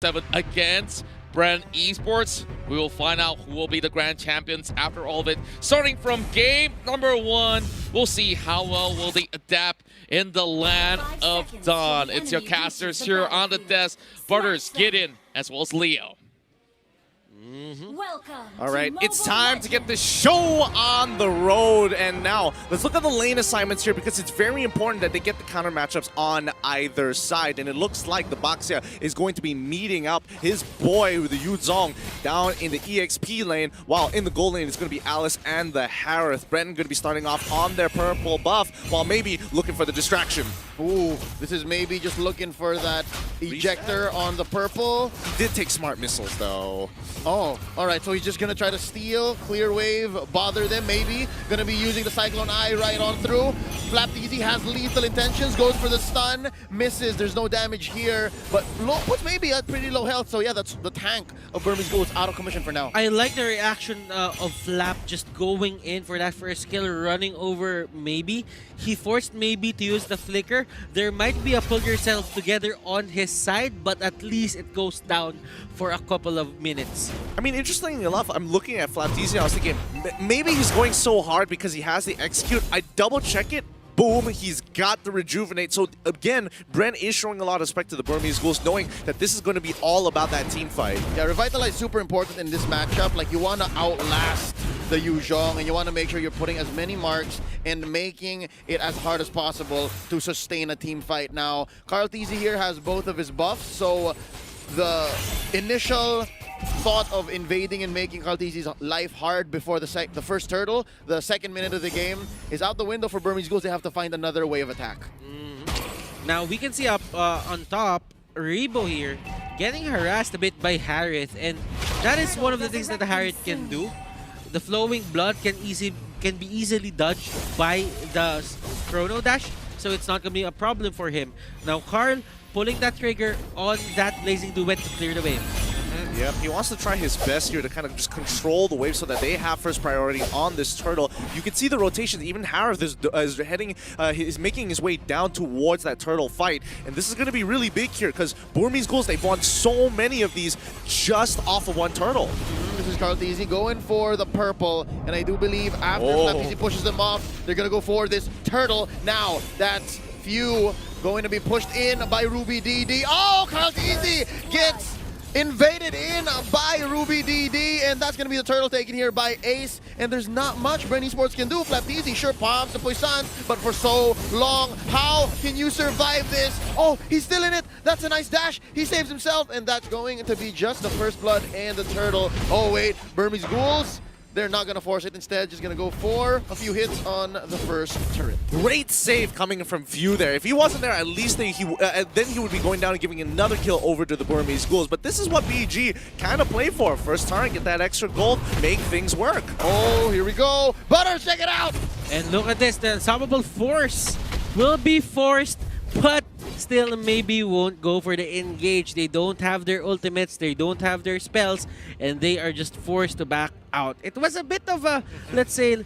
7 against Bren Esports. We will find out who will be the grand champions after all of it. Starting from game number 1, we'll see how well will they adapt in the land of Dawn. It's your casters here on the desk. Butters, Gideon, as well as Leo. All right, it's time to get this show on the road. And now, let's look at the lane assignments here because it's very important that they get the counter matchups on either side. And it looks like the Baxia is going to be meeting up his boy, the Yuzong, down in the EXP lane, while in the gold lane it's going to be Alice and the Harith. Bren going to be starting off on their purple buff, while maybe looking for the distraction. Ooh, this is maybe just looking for that ejector on the purple. He did take smart missiles, though. Oh, all right, so he's just going to try to steal, clear wave, bother them maybe. Going to be using the Cyclone Eye right on through. Flap Easy has lethal intentions, goes for the stun, misses. There's no damage here, but puts maybe at pretty low health. So yeah, that's the tank of Burmese Gold out of commission for now. I like the reaction of Flap just going in for that first kill, running over maybe. He forced maybe to use the flicker. There might be a pull yourself together on his side, but at least it goes down for a couple of minutes. I mean, interestingly enough, I'm looking at Flapteasy and I was thinking, maybe he's going so hard because he has the execute. I double check it. Boom, he's got the rejuvenate. So again, Bren is showing a lot of respect to the Burmese Ghouls, knowing that this is going to be all about that team fight. Yeah, Revitalize super important in this matchup. Like, you want to outlast the Yuzhong, and you want to make sure you're putting as many marks and making it as hard as possible to sustain a team fight. Now, Carl TZ here has both of his buffs, so the initial thought of invading and making Carl TZ's life hard before the first turtle, the second minute of the game, is out the window for Burmese Ghouls. They have to find another way of attack. Now we can see up on top, Rebo here getting harassed a bit by Harith, and that is one of the things that the Harith can do. The flowing blood can be easily dodged by the chrono dash, so it's not gonna be a problem for him. Now Carl pulling that trigger on that blazing duet to clear the wave. Yep, he wants to try his best here to kind of just control the wave so that they have first priority on this turtle. You can see the rotation. Even Harith is heading, is making his way down towards that turtle fight. And this is going to be really big here because Burmese Ghouls, they've won so many of these just off of one turtle. This is Carl TZ going for the purple, and I do believe after Flap TZ pushes them off, they're going to go for this turtle. Now, that's few going to be pushed in by Ruby DD. Oh, Carl TZ gets invaded in by Ruby DD, and that's going to be the turtle taken here by Ace. And there's not much Bren Esports can do. Flap TZ sure palms the Poisson, but for so long, how can you survive this? Oh, he's still in it. That's a nice dash. He saves himself, and that's going to be just the first blood and the turtle. Oh wait, Burmese Ghouls, they're not going to force it. Instead, just going to go for a few hits on the first turret. Great save coming from View there. If he wasn't there, at least then he would be going down and giving another kill over to the Burmese Ghouls. But this is what BG kind of play for. First turn, get that extra gold, make things work. Oh, here we go. Butters, check it out. And look at this, the unstoppable force will be forced, but still maybe won't go for the engage. They don't have their ultimates, they don't have their spells, and they are just forced to back out. It was a bit of a, let's say,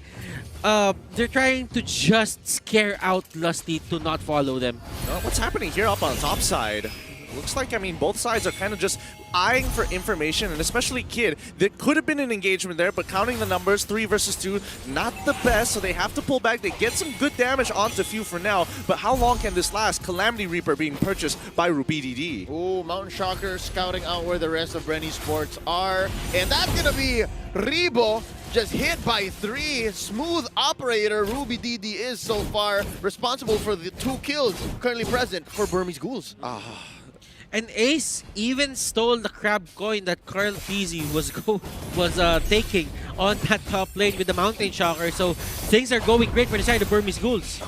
they're trying to just scare out Lusty to not follow them. What's happening here up on the top side? Looks like, I mean, both sides are kind of just eyeing for information, and especially Kid. There could have been an engagement there, but counting the numbers, 3 versus 2, not the best, so they have to pull back. They get some good damage onto Few for now, but how long can this last? Calamity Reaper being purchased by Ruby DD. Ooh, Mountain Shocker scouting out where the rest of Bren Esports are, and that's going to be Rebo. Just hit by 3. Smooth operator. Ruby DD is so far responsible for the 2 kills currently present for Burmese Ghouls. And Ace even stole the crab coin that Carl TZ was taking on that top lane with the Mountain Shocker. So things are going great for the side of Burmese Ghouls.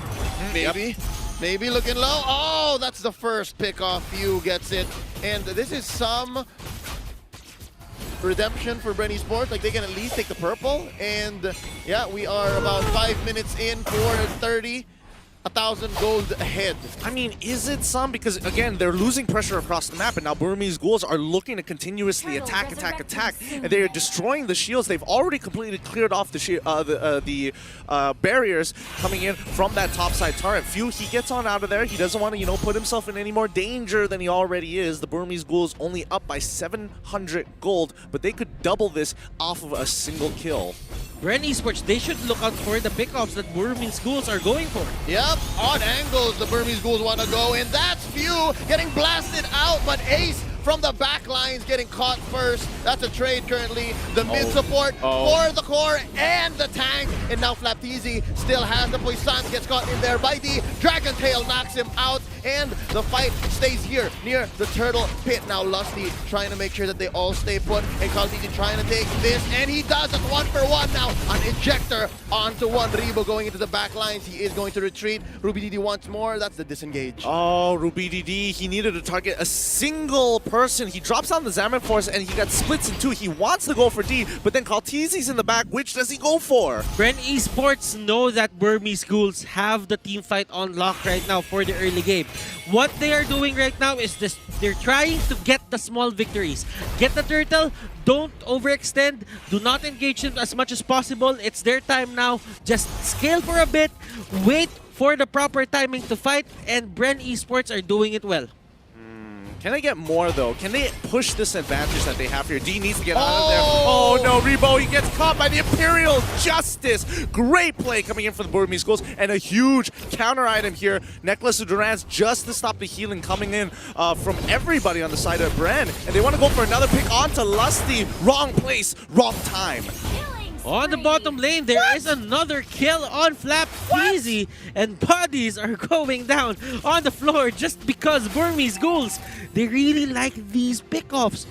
Maybe looking low. Oh, that's the first pick off. Few gets it. And this is some redemption for Bren Esports. Like, they can at least take the purple. And yeah, we are about 5 minutes in, 430. 1,000 gold ahead. I mean, is it some? Because again, they're losing pressure across the map, and now Burmese Ghouls are looking to continuously attack, and they are destroying the shields. They've already completely cleared off the barriers coming in from that topside turret. Few, he gets on out of there. He doesn't want to, put himself in any more danger than he already is. The Burmese Ghouls only up by 700 gold, but they could double this off of a single kill. Bren Esports, they should look out for the pickoffs that Burmese Ghouls are going for. Yep, odd angles the Burmese Ghouls want to go, and that's Few getting blasted out, but Ace from the back lines getting caught first. That's a trade currently. The mid support for the core and the tank, and now Flapteezy still has the Poisson, gets caught in there by the Dragon Tail, knocks him out, and the fight stays here near the turtle pit. Now Lusty trying to make sure that they all stay put, and Kaltiti trying to take this, and he does it 1-for-1 now. An ejector onto one. Rebo going into the back lines. He is going to retreat. RubyDD once more. That's the disengage. Oh, RubyDD, he needed to target a single person. He drops down the Zaman Force and he got splits in two. He wants to go for D, but then Kaltizi's in the back. Which does he go for? Bren Esports know that Burmese Ghouls have the team fight on lock right now for the early game. What they are doing right now is this: they're trying to get the small victories. Get the turtle, don't overextend, do not engage him as much as possible. It's their time now. Just scale for a bit, wait for the proper timing to fight, and Bren Esports are doing it well. Can they get more, though? Can they push this advantage that they have here? D needs to get out of there. Oh, no, Rebo, he gets caught by the Imperial Justice. Great play coming in for the Burmese Ghouls, and a huge counter item here. Necklace of Durans just to stop the healing coming in from everybody on the side of Bren. And they want to go for another pick onto Lusty. Wrong place, wrong time. On the bottom lane, there is another kill on Flapteezy, and bodies are going down on the floor just because Burmese Ghouls, they really like these pickoffs.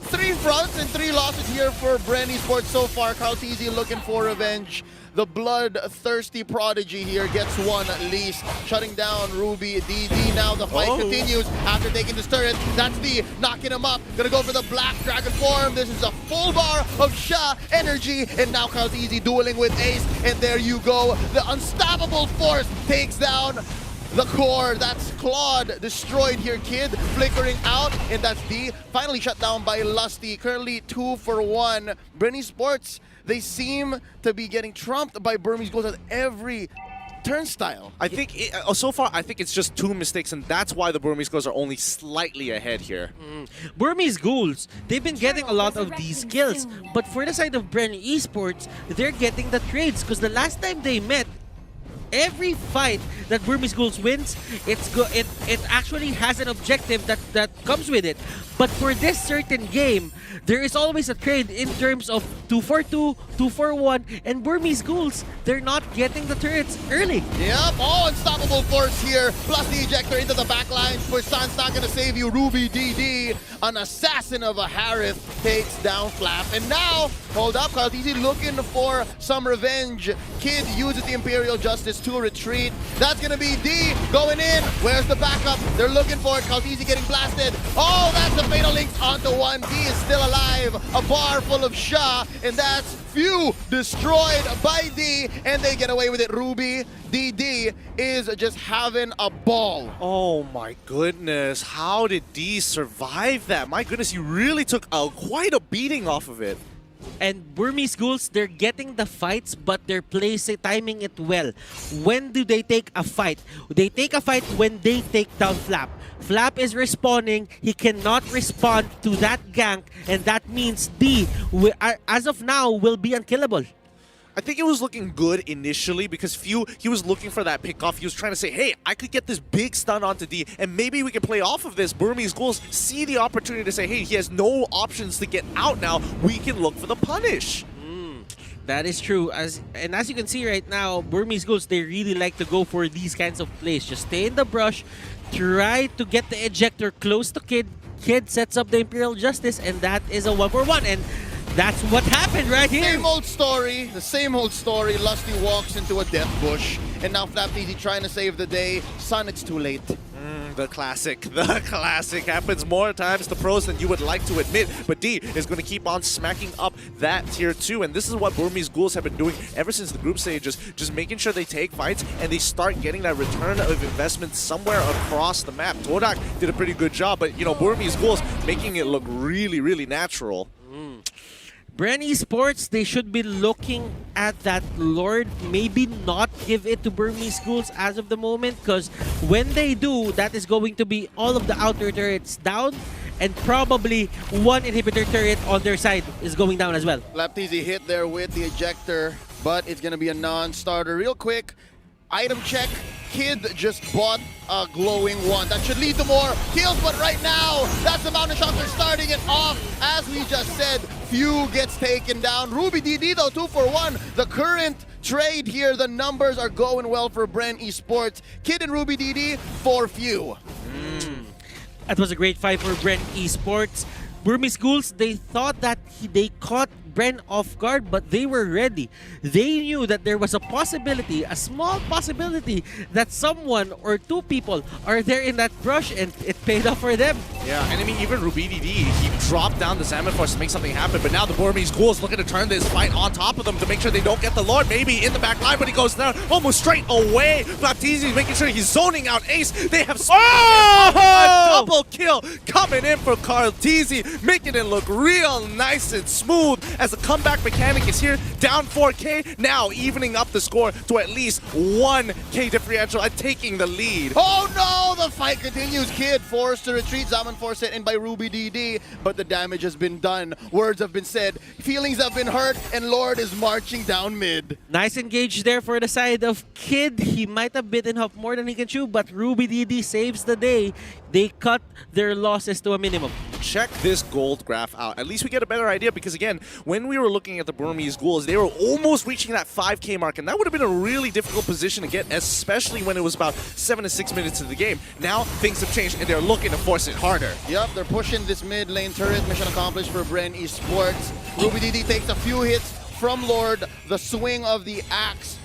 3 fronts and 3 losses here for Bren Esports so far. Kaltizi looking for revenge. The bloodthirsty prodigy here gets one at least, shutting down RubyDD. Now the fight continues after taking this turret. That's D knocking him up. Gonna go for the Black Dragon form. This is a full bar of Sha energy, and now Kaltizi dueling with Ace. And there you go. The unstoppable force takes down the core. That's Claude destroyed here, Kid flickering out, and that's D finally shut down by Lusty. Currently 2-for-1. Bren Esports, they seem to be getting trumped by Burmese Ghouls at every turnstile. I think, so far, I think it's just 2 mistakes, and that's why the Burmese Ghouls are only slightly ahead here. Burmese Ghouls, they've been getting a lot of these kills, but for the side of Bren Esports, they're getting the trades, because the last time they met, every fight that Burmese Ghouls wins, it actually has an objective that comes with it. But for this certain game, there is always a trade in terms of 2-for-2, 2-for-1, and Burmese Ghouls, they're not getting the turrets early. Yep, unstoppable force here, plus the ejector into the back lines. Poisson's not gonna save you. RubyDD, an assassin of a Harith, takes down Flap. And now, hold up, Kaltizi looking for some revenge. Kid uses the Imperial Justice to retreat. That's gonna be D going in. Where's the backup? They're looking for it. Kaltizi getting blasted. Oh, that's the Fatal Links onto one. D is still alive. A bar full of Sha, and that's Few destroyed by D, and they get away with it. RubyDD is just having a ball. Oh my goodness, how did D survive that? My goodness, he really took quite a beating off of it. And Burmese Ghouls, they're getting the fights, but they're timing it well. When do they take a fight? They take a fight when they take down Flap. Flap is respawning. He cannot respond to that gank, and that means D, as of now, will be unkillable. I think it was looking good initially because Few, he was looking for that pick off. He was trying to say, hey, I could get this big stun onto D, and maybe we can play off of this. Burmese Ghouls see the opportunity to say, hey, he has no options to get out now. We can look for the punish. That is true. As you can see right now, Burmese Ghouls, they really like to go for these kinds of plays. Just stay in the brush, try to get the ejector close to Kid. Kid sets up the Imperial Justice, and that is a 1-for-1. And that's what happened right here. Same old story, the same old story. Lusty walks into a death bush, and now Flapteasy trying to save the day. Son, it's too late. The classic happens more times to pros than you would like to admit, but D is going to keep on smacking up that tier 2, and this is what Burmese Ghouls have been doing ever since the group stages, just making sure they take fights and they start getting that return of investment somewhere across the map. Todak did a pretty good job, but you know, Burmese Ghouls making it look really natural. Bren Esports, they should be looking at that Lord, maybe not give it to Burmese Schools as of the moment, because when they do, that is going to be all of the outer turrets down, and probably one inhibitor turret on their side is going down as well. Flapteasy hit there with the ejector, but it's gonna be a non-starter. Real quick, item check. Kid just bought a glowing one. That should lead to more kills, but right now, that's the Mountain Shots are starting it off. As we just said, Few gets taken down. Ruby DD though, 2 for 1. The current trade here, the numbers are going well for Bren Esports. Kid and Ruby DD for Few. That was a great fight for Bren Esports. Burmese Schools, they thought that they caught Bren off guard, but they were ready. They knew that there was a possibility, a small possibility, that someone or two people are there in that brush, and it paid off for them. Yeah, and I mean, even Ruby DD, he dropped down the Salmon Force to make something happen, but now the Burmese Ghouls looking to turn this fight on top of them to make sure they don't get the Lord, maybe in the back line, but he goes down almost straight away. Flapteasy making sure he's zoning out Ace. They have a double kill coming in for Carlteasy, making it look real nice and smooth as the comeback mechanic is here, down 4K, now evening up the score to at least 1K differential and taking the lead. Oh no, the fight continues. Kid forced to retreat. Zaman forced it in by Ruby DD, but the damage has been done. Words have been said, feelings have been hurt, and Lord is marching down mid. Nice engage there for the side of Kid. He might have bitten off more than he can chew, but Ruby DD saves the day. They cut their losses to a minimum. Check this gold graph out. At least we get a better idea, because again, when we were looking at the Burmese Ghouls, they were almost reaching that 5K mark, and that would have been a really difficult position to get, especially when it was about 7 to 6 minutes of the game. Now things have changed, and they're looking to force it harder. Yep, they're pushing this mid lane turret. Mission accomplished for Bren Esports. Ruby DD takes a few hits from Lord. The swing of the axe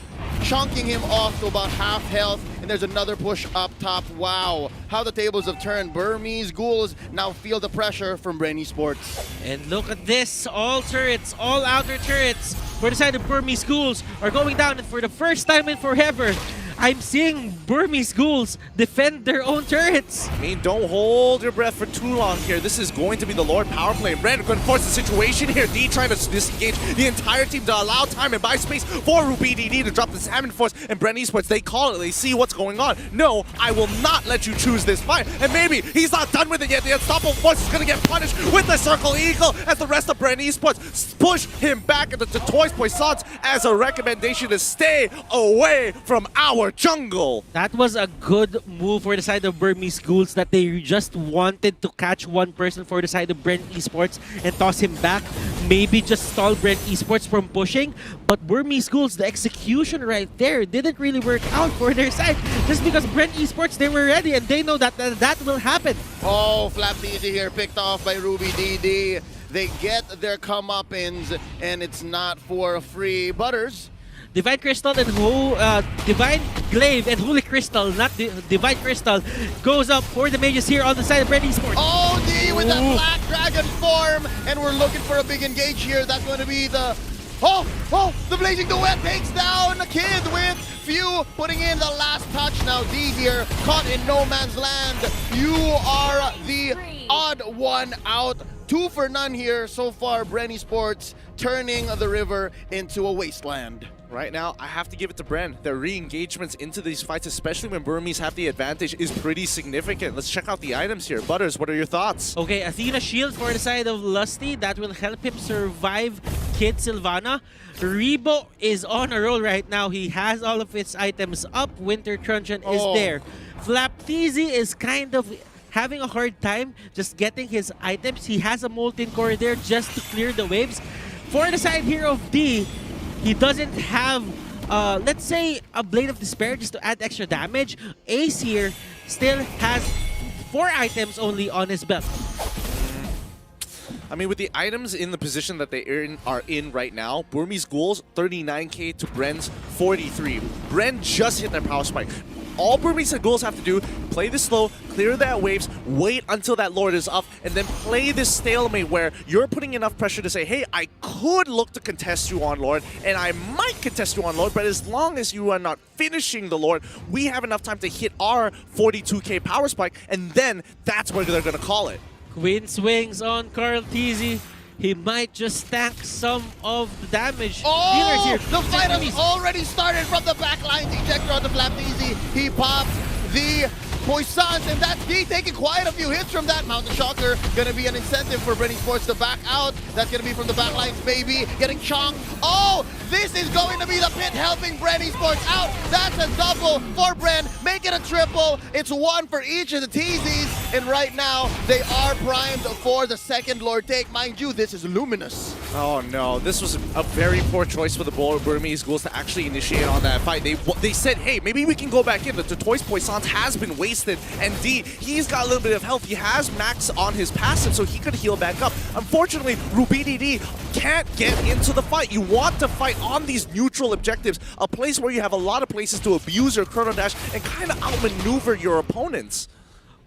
chunking him off to about half health, and there's another push up top. Wow, how the tables have turned. Burmese Ghouls now feel the pressure from Bren Esports. And look at this, all turrets, all outer turrets for the side of Burmese Ghouls are going down, and for the first time in forever, I'm seeing Burmese Ghouls defend their own turrets. I mean, don't hold your breath for too long here. This is going to be the Lord power play. Bren going to force the situation here. D trying to disengage the entire team to allow time and buy space for Ruby DD to drop the Salmon Force, and Bren Esports, they call it, they see what's going on. No, I will not let you choose this fight. And maybe he's not done with it yet. The Unstoppable Force is going to get punished with the Circle Eagle as the rest of Bren Esports push him back into the Toys Poissons as a recommendation to stay away from our jungle. That was a good move for the side of Burmese Ghouls, that they just wanted to catch one person for the side of Bren Esports and toss him back. Maybe just stall Bren Esports from pushing. But Burmese Ghouls, the execution right there didn't really work out for their side. Just because Bren Esports, they were ready and they know that that will happen. Oh, Flapteasy here picked off by Ruby DD. They get their comeuppance, and it's not for free. Butters. Divine Crystal and Divine Glaive and Holy Crystal, not Divine Crystal, goes up for the mages here on the side of Bren Esports. Oh, D with that Black Dragon form, and we're looking for a big engage here. That's going to be the... the Blazing Duet takes down the Kid with Few putting in the last touch. Now D here, caught in no man's land. You are the odd one out. 2 for none here so far. Bren Esports turning the river into a wasteland. Right now, I have to give it to Bren. Their re-engagements into these fights, especially when Burmese have the advantage, is pretty significant. Let's check out the items here. Butters, what are your thoughts? Okay, Athena Shield for the side of Lusty. That will help him survive Kid Sylvana. Rebo is on a roll right now. He has all of his items up. Winter Truncheon is there. Flapteasy is kind of having a hard time just getting his items. He has a Molten Core there just to clear the waves. For the side here of D, he doesn't have, let's say, a Blade of Despair just to add extra damage. Ace here still has 4 items only on his belt. I mean, with the items in the position that they are in right now, Burmese Ghouls 39k to Bren's 43. Bren just hit their power spike. All Burmese Ghouls have to do, play this slow, clear that waves, wait until that Lord is up, and then play this stalemate where you're putting enough pressure to say, hey, I could look to contest you on Lord, and I might contest you on Lord, but as long as you are not finishing the Lord, we have enough time to hit our 42k power spike, and then that's where they're going to call it. Queen swings on Carl Tizzy. He might just tank some of the damage. Oh, Here. the fight has already started from the back line. The ejector on the flap easy. He pops the Poissons, and that's D taking quite a few hits from that. Mountain Shocker gonna be an incentive for Bren Esports to back out. That's gonna be from the back lines, baby. Getting chonked. Oh, this is going to be the pit helping Bren Esports out. That's a double for Bren. Make it a triple. It's one for each of the TZs. And right now, they are primed for the second Lord take. Mind you, this is Luminous. Oh no, this was a very poor choice for the Burmese Ghouls to actually initiate on that fight. They said, hey, maybe we can go back in. The Toys Poissons has been wasted, and D, he's got a little bit of health. He has max on his passive, so he could heal back up. Unfortunately, RubyDD can't get into the fight. You want to fight on these neutral objectives, a place where you have a lot of places to abuse your Chrono Dash and kind of outmaneuver your opponents.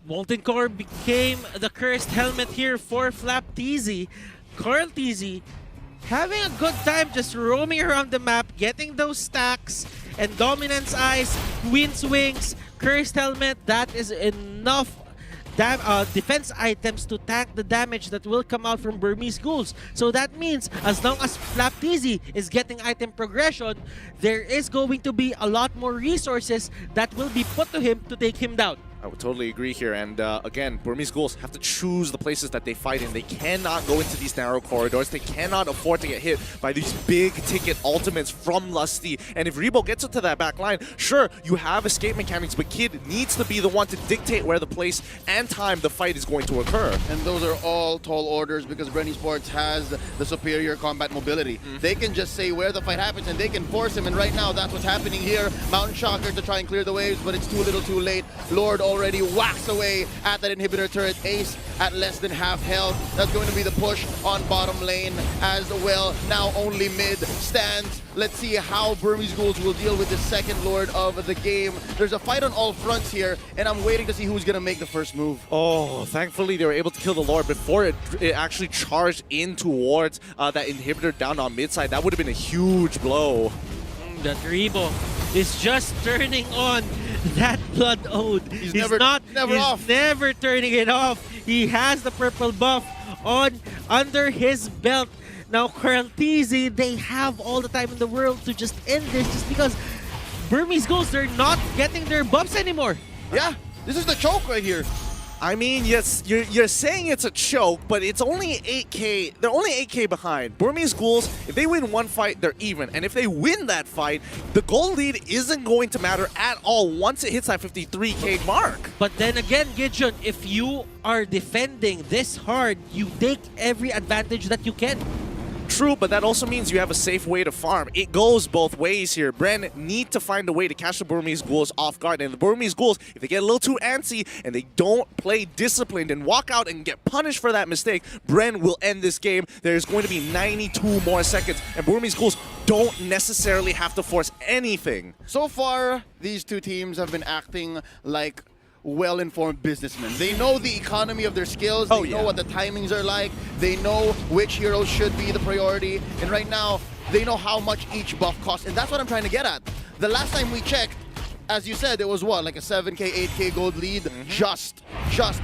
Molten Core became the cursed helmet here for Flap Tizzy. Carl Tizzy having a good time just roaming around the map, getting those stacks, and Dominance Eyes, Queen Swings, Cursed Helmet. That is enough defense items to tank the damage that will come out from Burmese Ghouls. So that means as long as Flap Tizzy is getting item progression, there is going to be a lot more resources that will be put to him to take him down. I would totally agree here, and again, Burmese Ghouls have to choose the places that they fight in. They cannot go into these narrow corridors. They cannot afford to get hit by these big-ticket ultimates from Lusty. And if Rebo gets into that back line, sure, you have escape mechanics, but Kid needs to be the one to dictate where the place and time the fight is going to occur. And those are all tall orders because Bren Esports has the superior combat mobility. They can just say where the fight happens and they can force him, and right now that's what's happening here. Mountain Shocker to try and clear the waves, but it's too little too late. Lord already whacks away at that inhibitor turret. Ace at less than half health. That's going to be the push on bottom lane as well. Now only mid stands. Let's see how Burmese Ghouls will deal with the second Lord of the game. There's a fight on all fronts here, and I'm waiting to see who's going to make the first move. Oh, thankfully they were able to kill the Lord before it actually charged in towards that inhibitor down on mid side. That would have been a huge blow. That Rebo is just turning on that Blood Ode. He's never turning it off. He has the purple buff on under his belt. Now Carl Tizzy, they have all the time in the world to just end this just because Burmese Ghouls, they're not getting their buffs anymore. Yeah, this is the choke right here. I mean, yes, you're saying it's a choke, but it's only 8k. They're only 8k behind. Burmese Ghouls, if they win one fight, they're even. And if they win that fight, the goal lead isn't going to matter at all once it hits that 53k mark. But then again, Gideon, if you are defending this hard, you take every advantage that you can. True, but that also means you have a safe way to farm. It goes both ways here. Bren need to find a way to catch the Burmese Ghouls off guard. And the Burmese Ghouls, if they get a little too antsy and they don't play disciplined and walk out and get punished for that mistake, Bren will end this game. There's going to be 92 more seconds, and Burmese Ghouls don't necessarily have to force anything. So far, these two teams have been acting like well-informed businessmen. They know the economy of their skills. They know what the timings are like. They know which heroes should be the priority. And right now, they know how much each buff costs. And that's what I'm trying to get at. The last time we checked, as you said, it was what, like a 7k, 8k gold lead? Just.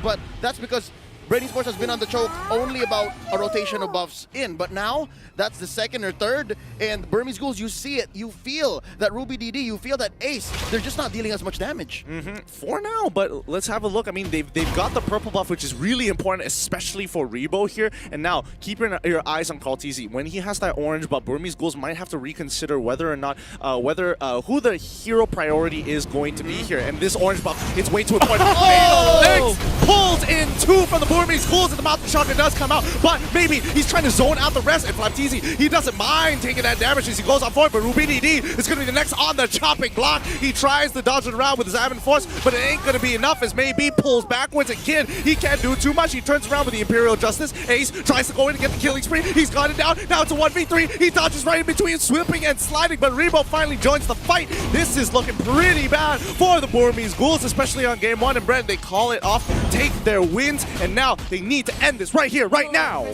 But that's because Bren Esports has been on the choke only about a rotation of buffs in, but now that's the second or third, and Burmese Ghouls, you see it, you feel that RubyDD, you feel that Ace, they're just not dealing as much damage. For now, but let's have a look. I mean, they've got the purple buff, which is really important, especially for Rebo here. And now, keep your eyes on Carl Tizzy. When he has that orange buff, Burmese Ghouls might have to reconsider whether or not, who the hero priority is going to be here. And this orange buff, it's way too important. Oh! Legs pulled in two from the Burmese Ghouls, and the Mouth Shotgun does come out, but maybe he's trying to zone out the rest, and Flapteezy, he doesn't mind taking that damage as he goes on forward, but RubyDD is going to be the next on the chopping block. He tries to dodge it around with his Admin Force, but it ain't going to be enough as maybe pulls backwards again. He can't do too much. He turns around with the Imperial Justice. Ace tries to go in and get the killing spree. He's got it down. Now it's a 1v3. He dodges right in between, sweeping and sliding, but Rebo finally joins the fight. This is looking pretty bad for the Burmese Ghouls, especially on game 1, and Bren, they call it off, take their wins, and now they need to end this right here, right now.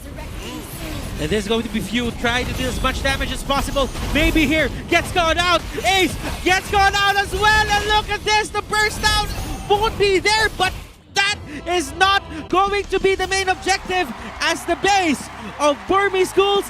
And this is going to be Few trying to do as much damage as possible. Maybe here gets gone out. Ace gets gone out as well. And look at this. The burst down won't be there, but that is not going to be the main objective as the base of Burmese Ghouls